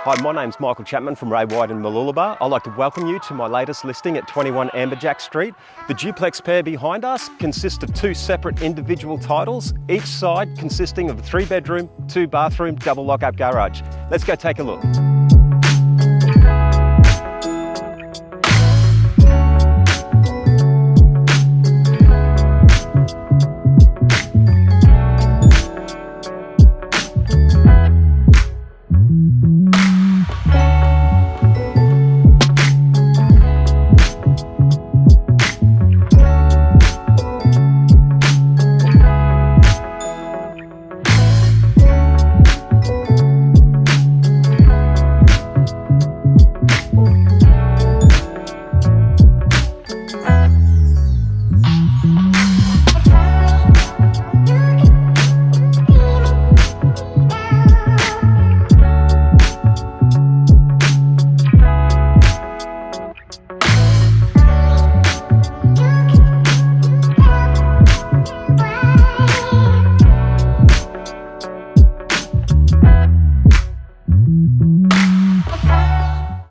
Hi, my name's Michael Chapman from Ray White in Mooloolaba. I'd like to welcome you to my latest listing at 21 Amberjack Street. The duplex pair behind us consists of two separate individual titles, each side consisting of a 3-bedroom, 2-bathroom, double lock-up garage. Let's go take a look.